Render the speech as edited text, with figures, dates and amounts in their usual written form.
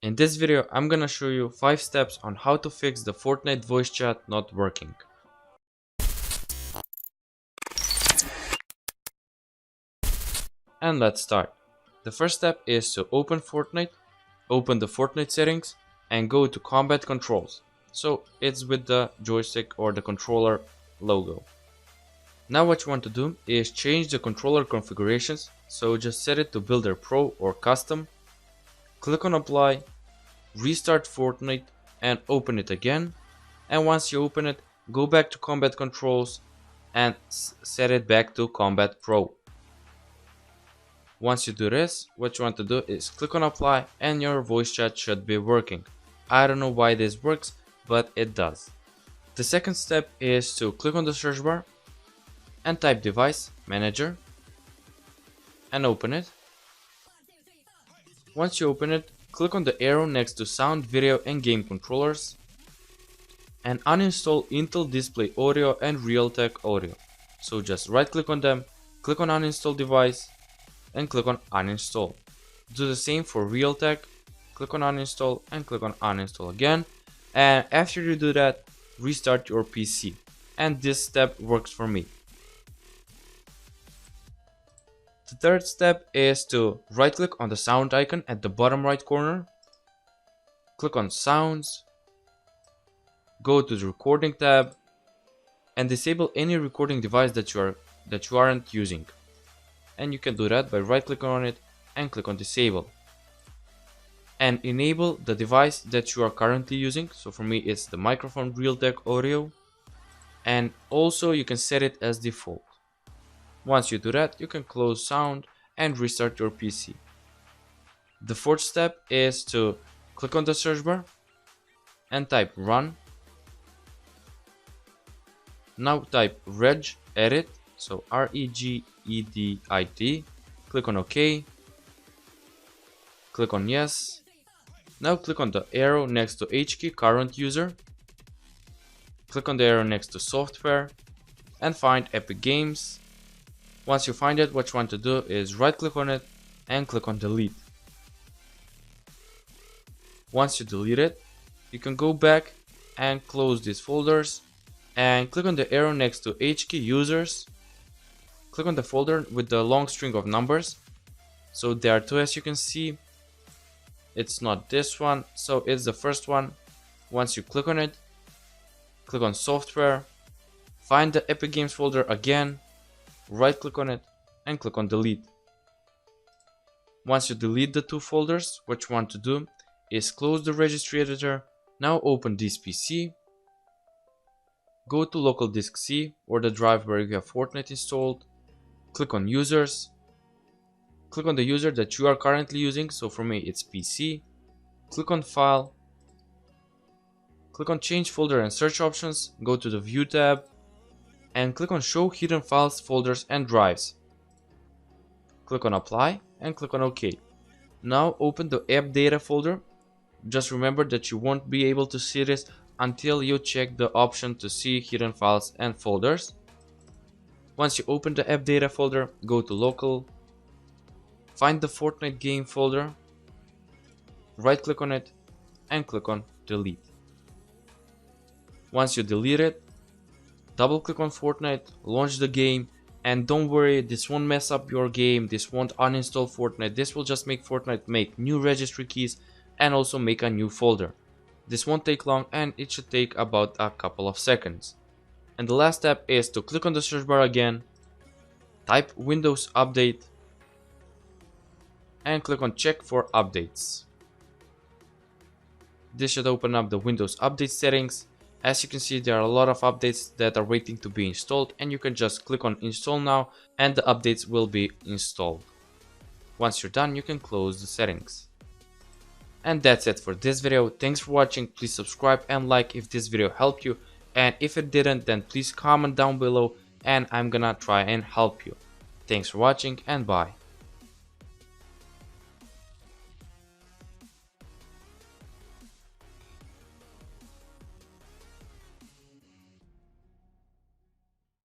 In this video, I'm gonna show you 5 steps on how to fix the Fortnite voice chat not working. And let's start. The first step is to open Fortnite, open the Fortnite settings, and go to combat controls. So it's with the joystick or the controller logo. Now what you want to do is change the controller configurations. So just set it to Builder Pro or Custom. Click on Apply, restart Fortnite and open it again. And once you open it, go back to Combat Controls and set it back to Combat Pro. Once you do this, what you want to do is click on Apply and your voice chat should be working. I don't know why this works, but it does. The second step is to click on the search bar and type Device Manager and open it. Once you open it, click on the arrow next to Sound, Video and Game Controllers and uninstall Intel Display Audio and Realtek Audio. So just right click on them, click on Uninstall Device and click on Uninstall. Do the same for Realtek, click on Uninstall and click on Uninstall again. And after you do that, restart your PC. And this step works for me. The third step is to right click on the sound icon at the bottom right corner, click on Sounds, go to the Recording tab and disable any recording device that you aren't using. And you can do that by right clicking on it and click on Disable. And enable the device that you are currently using. So for me it's the microphone Realtek Audio. And also you can set it as default. Once you do that, you can close sound and restart your PC. The fourth step is to click on the search bar and type Run. Now type regedit, so regedit. Click on OK. Click on Yes. Now click on the arrow next to H key current user. Click on the arrow next to software and find Epic Games. Once you find it, what you want to do is right click on it and click on Delete. Once you delete it, you can go back and close these folders and click on the arrow next to H key users. Click on the folder with the long string of numbers. So there are two, as you can see. It's not this one, so it's the first one. Once you click on it, click on Software, find the Epic Games folder again, right click on it and click on Delete. Once you delete the two folders, what you want to do is close the registry editor. Now open this PC, go to local disk C or the drive where you have Fortnite installed, click on Users, click on the user that you are currently using. So for me it's PC. Click on File, click on Change Folder and Search Options, go to the View tab and click on Show Hidden Files, Folders and Drives. Click on Apply and click on OK. Now open the App Data folder. Just remember that you won't be able to see this until you check the option to see hidden files and folders. Once you open the App Data folder, go to Local, find the Fortnite game folder, right click on it and click on Delete. Once you delete it, double click on Fortnite, launch the game, and don't worry, this won't mess up your game, this won't uninstall Fortnite, this will just make Fortnite make new registry keys and also make a new folder. This won't take long and it should take about a couple of seconds. And the last step is to click on the search bar again, type Windows Update and click on Check for Updates. This should open up the Windows Update settings. As you can see, there are a lot of updates that are waiting to be installed and you can just click on Install Now and the updates will be installed. Once you're done, you can close the settings. And that's it for this video. Thanks for watching. Please subscribe and like if this video helped you, and if it didn't, then please comment down below and I'm gonna try and help you. Thanks for watching and bye.